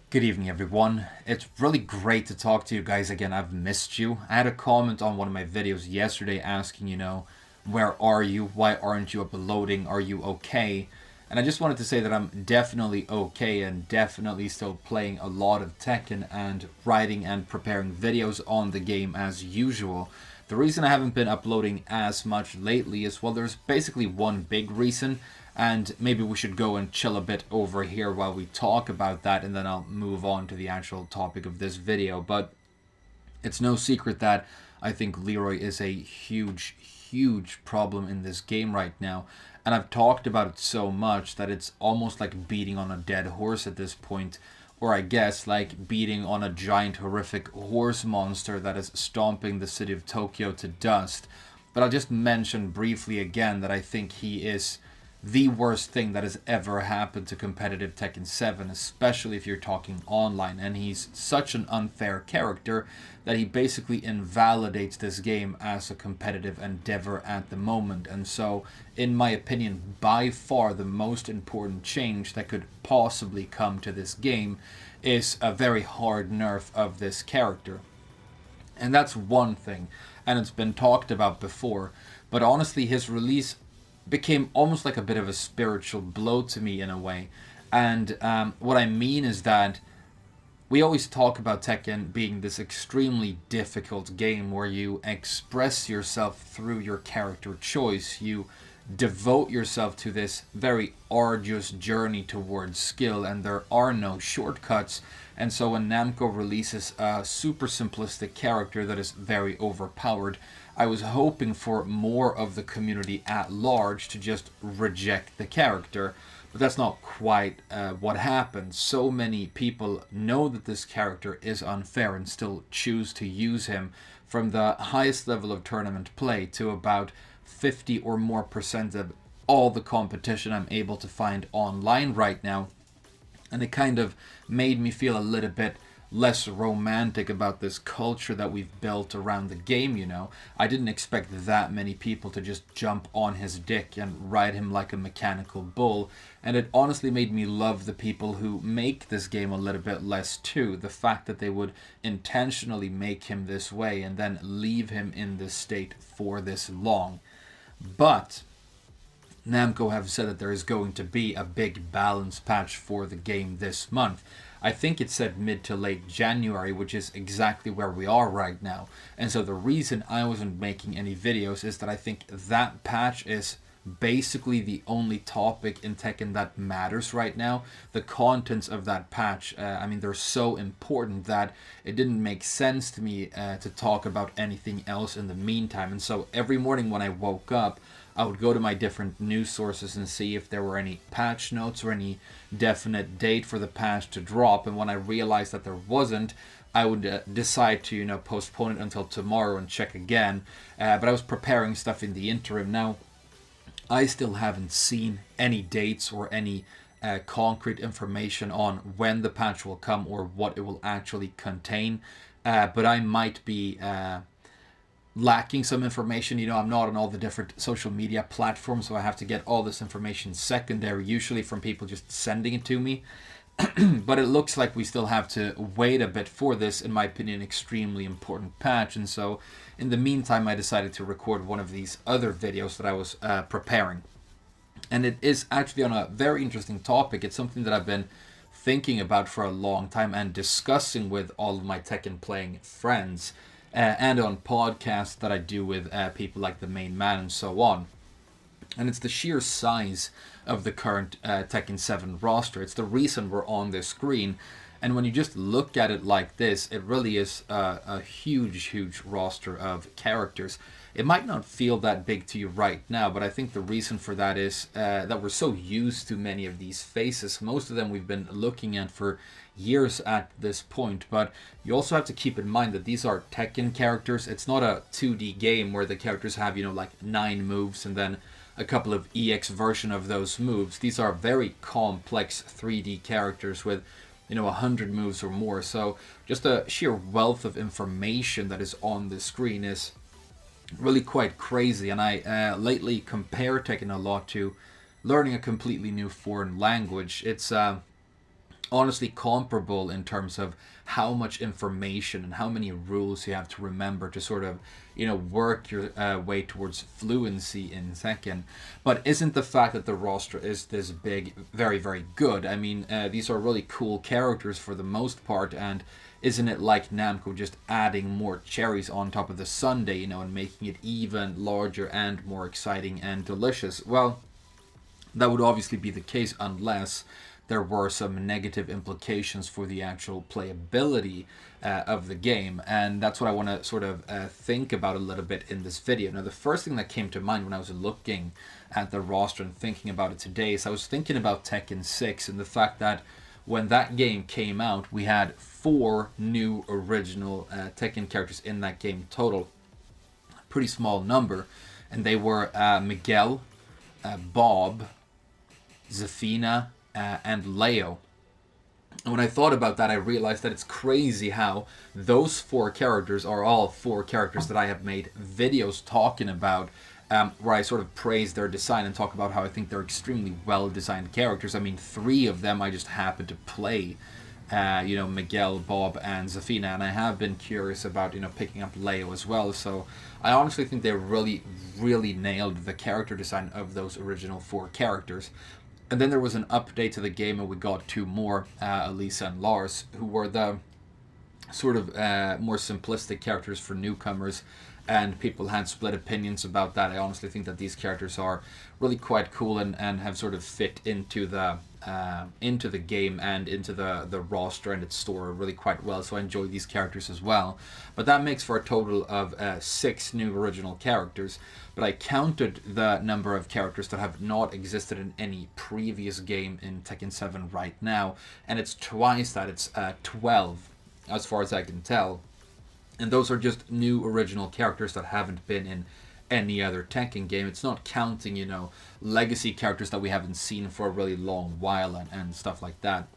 Good evening, everyone. It's really great to talk to you guys again. I've missed you. I had a comment on one of my videos yesterday asking, where are you? Why aren't you uploading? Are you okay? And I just wanted to say that I'm definitely okay and definitely still playing a lot of Tekken and writing and preparing videos on the game as usual. The reason I haven't been uploading as much lately is, well, there's basically one big reason, and maybe we should go and chill a bit over here while we talk about that, and then I'll move on to the actual topic of this video. But it's no secret that I think Leroy is a huge problem in this game right now. And I've talked about it so much that it's almost like beating on a dead horse at this point. Or I guess like beating on a giant horrific horse monster that is stomping the city of Tokyo to dust. But I'll just mention briefly again that I think he is the worst thing that has ever happened to competitive Tekken 7, especially if you're talking online. And he's such an unfair character that he basically invalidates this game as a competitive endeavor at the moment. And so, in my opinion, by far the most important change that could possibly come to this game is a very hard nerf of this character. And that's one thing, and it's been talked about before. But honestly, his release became almost like a bit of a spiritual blow to me in a way. And what I mean is that we always talk about Tekken being this extremely difficult game where you express yourself through your character choice. You devote yourself to this very arduous journey towards skill, and there are no shortcuts. And so when Namco releases a super simplistic character that is very overpowered, I was hoping for more of the community at large to just reject the character. But that's not quite what happened. So many people know that this character is unfair and still choose to use him, from the highest level of tournament play to about 50 or more percent of all the competition I'm able to find online right now. And it kind of made me feel a little bit less romantic about this culture that we've built around the game. I didn't expect that many people to just jump on his dick and ride him like a mechanical bull, and it honestly made me love the people who make this game a little bit less too. The fact that they would intentionally make him this way and then leave him in this state for this long. But Namco have said that there is going to be a big balance patch for the game this month. I think it said mid to late January, which is exactly where we are right now. And so the reason I wasn't making any videos is that I think that patch is basically the only topic in Tekken that matters right now. The contents of that patch, they're so important that it didn't make sense to me to talk about anything else in the meantime. And so every morning when I woke up, I would go to my different news sources and see if there were any patch notes or any definite date for the patch to drop. And when I realized that there wasn't, I would decide to postpone it until tomorrow and check again. But I was preparing stuff in the interim. Now, I still haven't seen any dates or any concrete information on when the patch will come or what it will actually contain. But I might be lacking some information. I'm not on all the different social media platforms, so I have to get all this information secondary, usually from people just sending it to me. But it looks like we still have to wait a bit for this, in my opinion, extremely important patch. And so, in the meantime, I decided to record one of these other videos that I was preparing. And it is actually on a very interesting topic. It's something that I've been thinking about for a long time and discussing with all of my Tekken playing friends, and on podcasts that I do with people like the main man and so on. And it's the sheer size of the current Tekken 7 roster. It's the reason we're on this screen. And when you just look at it like this, it really is a huge roster of characters. It might not feel that big to you right now, but I think the reason for that is that we're so used to many of these faces. Most of them we've been looking at for years at this point, but you also have to keep in mind that these are Tekken characters. It's not a 2D game where the characters have, like 9 moves and then a couple of EX version of those moves. These are very complex 3D characters with 100 moves or more. So just the sheer wealth of information that is on the screen is really quite crazy. And I lately compare Tekken a lot to learning a completely new foreign language. It's honestly comparable in terms of how much information and how many rules you have to remember to sort of, work your way towards fluency in Tekken. But isn't the fact that the roster is this big very, very good? I mean, these are really cool characters for the most part, and isn't it like Namco just adding more cherries on top of the sundae, and making it even larger and more exciting and delicious? Well, that would obviously be the case unless there were some negative implications for the actual playability of the game. And that's what I want to sort of think about a little bit in this video. Now, the first thing that came to mind when I was looking at the roster and thinking about it today is I was thinking about Tekken 6 and the fact that when that game came out, we had 4 new original Tekken characters in that game total. Pretty small number. And they were Miguel, Bob, Zafina, and Leo. And when I thought about that, I realized that it's crazy how those 4 characters are all 4 characters that I have made videos talking about, where I sort of praise their design and talk about how I think they're extremely well-designed characters. I mean, 3 of them I just happen to play, Miguel, Bob, and Zafina, and I have been curious about, picking up Leo as well. So I honestly think they really, really nailed the character design of those original 4 characters. And then there was an update to the game, and we got 2 more, Elisa and Lars, who were the sort of more simplistic characters for newcomers, and people had split opinions about that. I honestly think that these characters are really quite cool and have sort of fit into the game and into the roster and its store really quite well. So I enjoy these characters as well. But that makes for a total of 6 new original characters. But I counted the number of characters that have not existed in any previous game in Tekken 7 right now, and it's twice that. It's 12, as far as I can tell. And those are just new original characters that haven't been in any other Tekken game. It's not counting, legacy characters that we haven't seen for a really long while and stuff like that.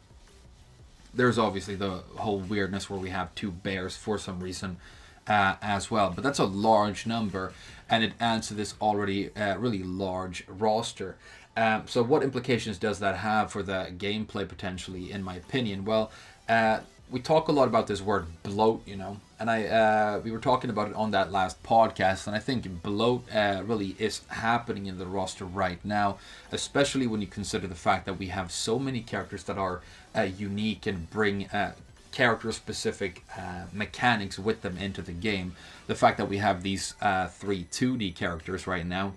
There's obviously the whole weirdness where we have 2 bears for some reason as well. But that's a large number, and it adds to this already really large roster. So what implications does that have for the gameplay potentially, in my opinion? Well, we talk a lot about this word bloat, and we were talking about it on that last podcast, and I think bloat really is happening in the roster right now, especially when you consider the fact that we have so many characters that are unique and bring character-specific mechanics with them into the game. The fact that we have these 3 2D characters right now,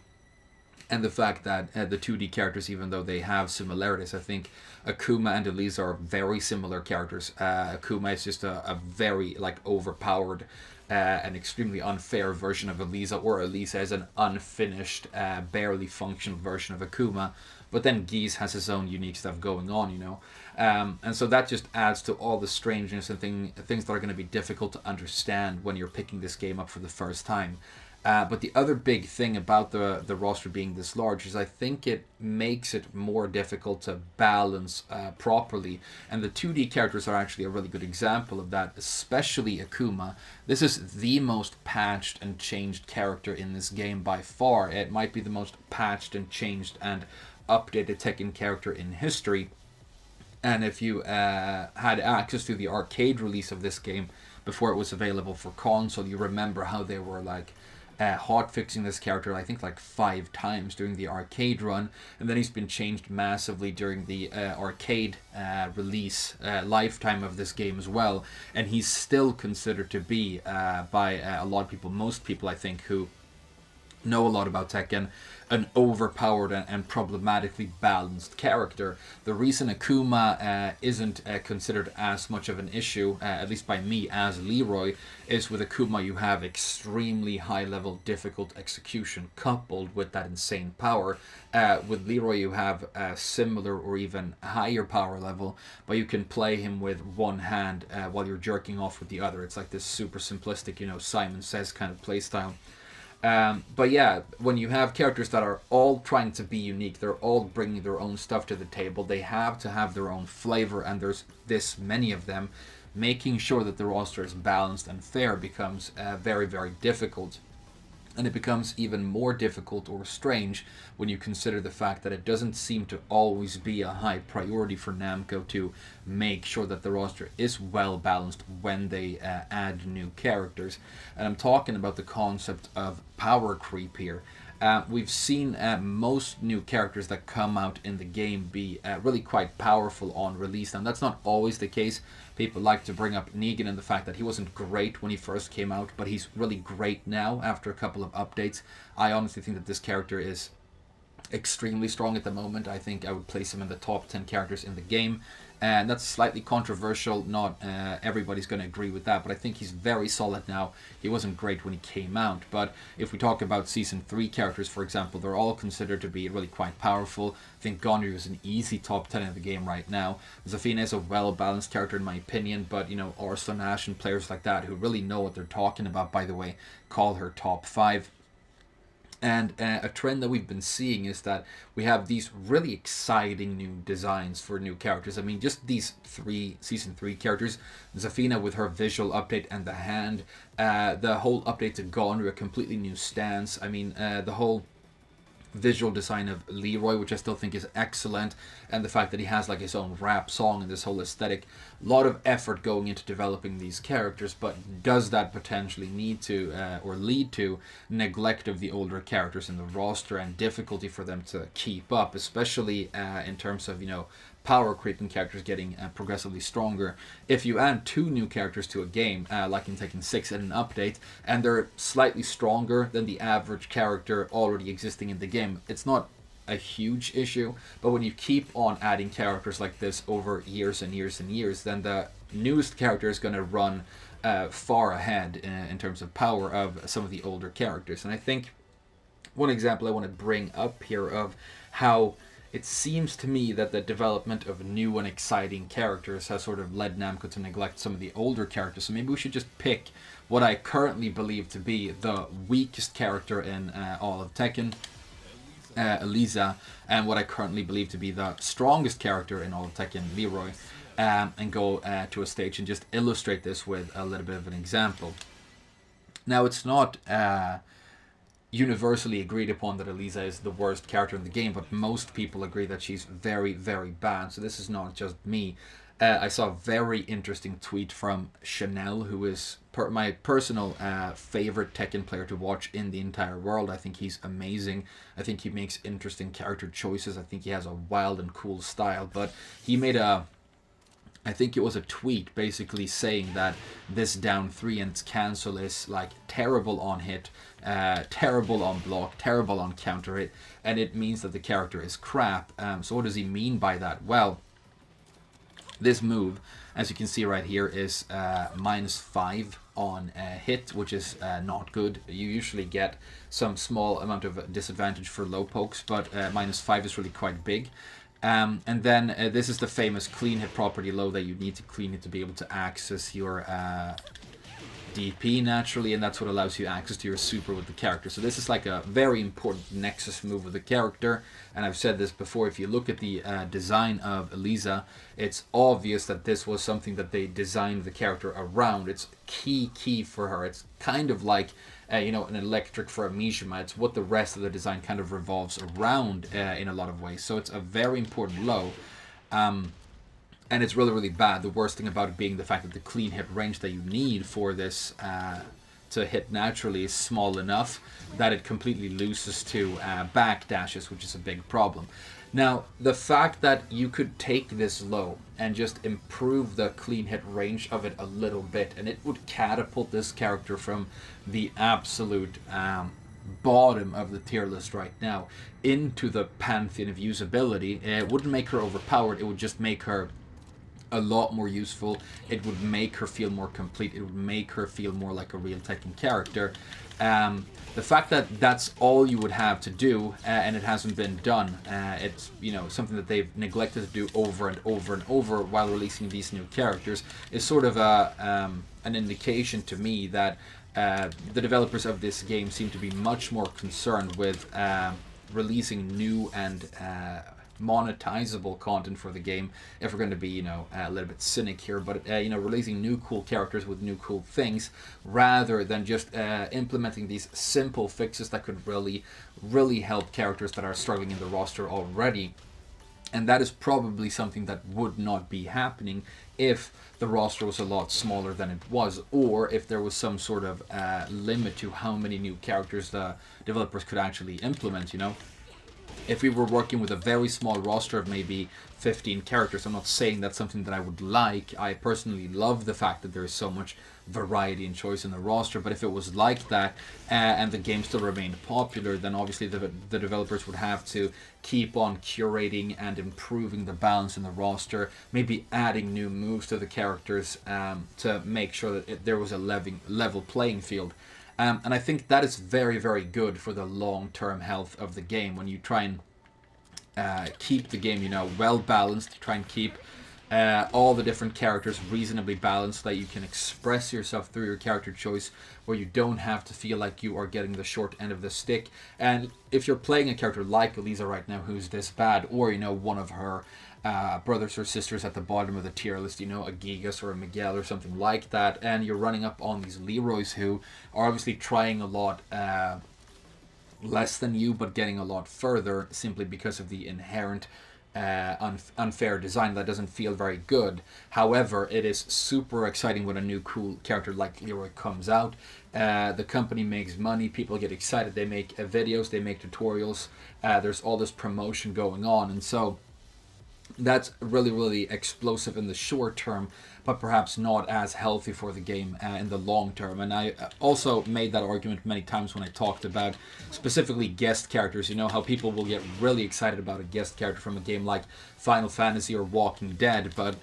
and the fact that the 2D characters, even though they have similarities, I think Akuma and Elisa are very similar characters. Akuma is just a very overpowered an extremely unfair version of Elisa, or Elisa is an unfinished, barely functional version of Akuma. But then Geese has his own unique stuff going on, and so that just adds to all the strangeness and things that are going to be difficult to understand when you're picking this game up for the first time. But the other big thing about the roster being this large is I think it makes it more difficult to balance properly. And the 2D characters are actually a really good example of that, especially Akuma. This is the most patched and changed character in this game by far. It might be the most patched and changed and updated Tekken character in history. And if you had access to the arcade release of this game before it was available for console, you remember how they were hotfixing this character, I think 5 times during the arcade run, and then he's been changed massively during the arcade release lifetime of this game as well, and he's still considered to be, by a lot of people, most people I think who know a lot about Tekken, an overpowered and problematically balanced character. The reason Akuma isn't considered as much of an issue, at least by me as Leroy, is with Akuma you have extremely high level difficult execution coupled with that insane power. With Leroy you have a similar or even higher power level, but you can play him with one hand while you're jerking off with the other. It's like this super simplistic, Simon Says kind of playstyle. But yeah, when you have characters that are all trying to be unique, they're all bringing their own stuff to the table, they have to have their own flavor, and there's this many of them, making sure that the roster is balanced and fair becomes very, very difficult. And it becomes even more difficult or strange when you consider the fact that it doesn't seem to always be a high priority for Namco to make sure that the roster is well balanced when they add new characters. And I'm talking about the concept of power creep here. We've seen most new characters that come out in the game be really quite powerful on release, and that's not always the case. People like to bring up Negan and the fact that he wasn't great when he first came out, but he's really great now after a couple of updates. I honestly think that this character is extremely strong at the moment. I think I would place him in the top 10 characters in the game. And that's slightly controversial. Not everybody's going to agree with that, but I think he's very solid now. He wasn't great when he came out, but if we talk about Season 3 characters, for example, they're all considered to be really quite powerful. I think Gondry is an easy top 10 in the game right now. Zafina is a well-balanced character in my opinion, but, you know, Arslan Ash and players like that who really know what they're talking about, by the way, call her top 5. And a trend that we've been seeing is that we have these really exciting new designs for new characters. I mean, just these Season 3 characters, Zafina with her visual update and the hand, the whole update to Gondry, a completely new stance. I mean, the whole visual design of Lolroy, which I still think is excellent, and the fact that he has like his own rap song and this whole aesthetic. A lot of effort going into developing these characters, but does that potentially need to or lead to neglect of the older characters in the roster and difficulty for them to keep up, especially in terms of, you know, power creeping characters getting progressively stronger? If you add 2 new characters to a game, like in Tekken 6 in an update, and they're slightly stronger than the average character already existing in the game, it's not a huge issue. But when you keep on adding characters like this over years and years and years, then the newest character is going to run far ahead in terms of power of some of the older characters. And I think one example I want to bring up here of how it seems to me that the development of new and exciting characters has sort of led Namco to neglect some of the older characters. So maybe we should just pick what I currently believe to be the weakest character in all of Tekken, Inceliza, and what I currently believe to be the strongest character in all of Tekken, Lolroy, and go to a stage and just illustrate this with a little bit of an example. Now, it's not universally agreed upon that Inceliza is the worst character in the game, but most people agree that she's very, very bad. So this is not just me. I saw a very interesting tweet from Chanel, who is my personal favorite Tekken player to watch in the entire world. I think he's amazing. I think he makes interesting character choices. I think he has a wild and cool style. But he made I think it was a tweet basically saying that this down 3 and its cancel is like terrible on hit, terrible on block, terrible on counter hit, and it means that the character is crap. So what does he mean by that? Well, this move, as you can see right here, is -5 on hit, which is not good. You usually get some small amount of disadvantage for low pokes, but -5 is really quite big. And then this is the famous clean hit property low that you need to clean it to be able to access your DP naturally, and that's what allows you access to your super with the character. So this is like a very important nexus move with the character, and I've said this before, if you look at the design of Inceliza, it's obvious that this was something that they designed the character around. It's key for her. It's kind of like you know, an electric for a Mishima. It's what the rest of the design kind of revolves around in a lot of ways. So it's a very important low. And it's really, really bad. The worst thing about it being the fact that the clean hit range that you need for this to hit naturally is small enough that it completely loses to back dashes, which is a big problem. Now, the fact that you could take this low and just improve the clean hit range of it a little bit, and it would catapult this character from the absolute bottom of the tier list right now into the pantheon of usability. It wouldn't make her overpowered, it would just make her a lot more useful. It would make her feel more complete. It would make her feel more like a real Tekken character. The fact that that's all you would have to do, and it hasn't been done, it's, you know, something that they've neglected to do over and over and over while releasing these new characters, is sort of an indication to me that the developers of this game seem to be much more concerned with releasing new and monetizable content for the game, if we're going to be, you know, a little bit cynic here, but you know, releasing new cool characters with new cool things rather than just implementing these simple fixes that could really help characters that are struggling in the roster already. And that is probably something that would not be happening if the roster was a lot smaller than it was, or if there was some sort of limit to how many new characters the developers could actually implement, you know. If we were working with a very small roster of maybe 15 characters, I'm not saying that's something that I would like. I personally love the fact that there is so much variety and choice in the roster, but if it was like that and the game still remained popular, then obviously the developers would have to keep on curating and improving the balance in the roster, maybe adding new moves to the characters to make sure that there was a level playing field. And I think that is very, very good for the long-term health of the game. When you try and keep the game, you know, well balanced, try and keep all the different characters reasonably balanced, so that you can express yourself through your character choice, where you don't have to feel like you are getting the short end of the stick. And if you're playing a character like Inceliza right now, who's this bad, or, you know, one of her brothers or sisters at the bottom of the tier list, you know, a Gigas or a Miguel or something like that, and you're running up on these Leroys who are obviously trying a lot less than you, but getting a lot further simply because of the inherent unfair design that doesn't feel very good. However, it is super exciting when a new cool character like Leroy comes out. The company makes money, people get excited, they make videos, they make tutorials, there's all this promotion going on, and so that's really explosive in the short term, but perhaps not as healthy for the game in the long term. And I also made that argument many times when I talked about specifically guest characters. You know how people will get really excited about a guest character from a game like Final Fantasy or Walking Dead, but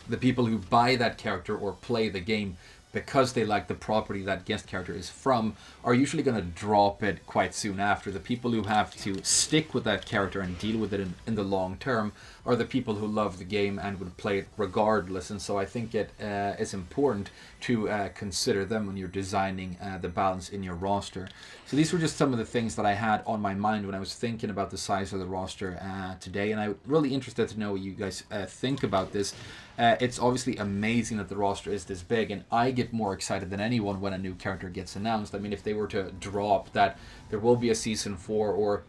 the people who buy that character or play the game because they like the property that guest character is from are usually going to drop it quite soon after. The people who have to stick with that character and deal with it in the long term are the people who love the game and would play it regardless. And so I think it is important to consider them when you're designing the balance in your roster. So these were just some of the things that I had on my mind when I was thinking about the size of the roster today, and I'm really interested to know what you guys think about this. It's obviously amazing that the roster is this big, and I get more excited than anyone when a new character gets announced. I mean, if they were to drop that there will be a season 4, or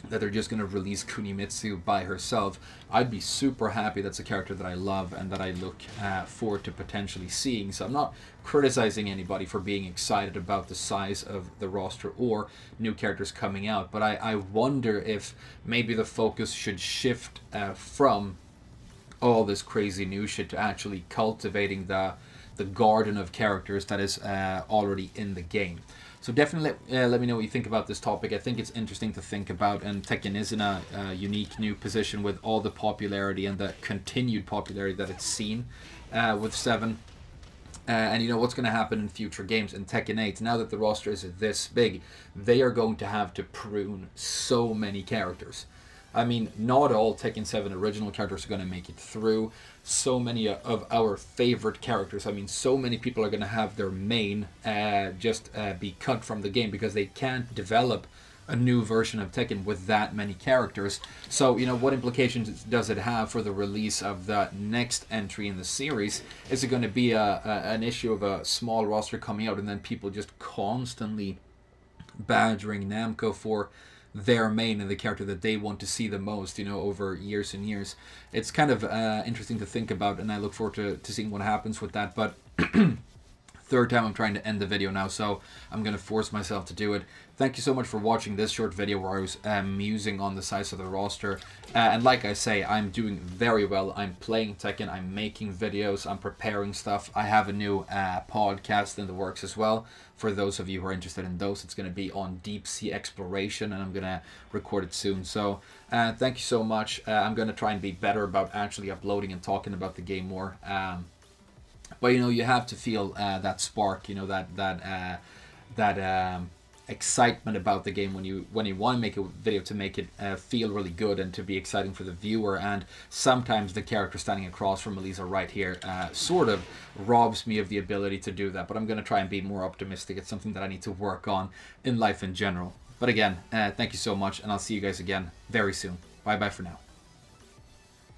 that they're just going to release Kunimitsu by herself, I'd be super happy. That's a character that I love and that I look forward to potentially seeing. So I'm not criticizing anybody for being excited about the size of the roster or new characters coming out, but I wonder if maybe the focus should shift from all this crazy new shit to actually cultivating the garden of characters that is already in the game. So definitely let me know what you think about this topic. I think it's interesting to think about, and Tekken is in a unique new position with all the popularity and the continued popularity that it's seen with 7. And you know what's going to happen in future games in Tekken 8. Now that the roster is this big, they are going to have to prune so many characters. I mean, not all Tekken 7 original characters are going to make it through. So many of our favorite characters, I mean, so many people are going to have their main just be cut from the game because they can't develop a new version of Tekken with that many characters. So, you know, what implications does it have for the release of the next entry in the series? Is it going to be an issue of a small roster coming out and then people just constantly badgering Namco for their main and the character that they want to see the most, you know, over years and years? It's kind of interesting to think about, and I look forward to seeing what happens with that. But third time I'm trying to end the video now, so I'm going to force myself to do it. Thank you so much for watching this short video where I was musing on the size of the roster. And like I say, I'm doing very well. I'm playing Tekken, I'm making videos, I'm preparing stuff. I have a new podcast in the works as well. For those of you who are interested in those, it's going to be on deep sea exploration, and I'm going to record it soon. So thank you so much. I'm going to try and be better about actually uploading and talking about the game more. But you know, you have to feel that spark, you know, that excitement about the game when you want to make a video, to make it feel really good and to be exciting for the viewer. And sometimes the character standing across from Inceliza right here sort of robs me of the ability to do that. But I'm going to try and be more optimistic. It's something that I need to work on in life in general. But again, thank you so much, and I'll see you guys again very soon. Bye bye for now.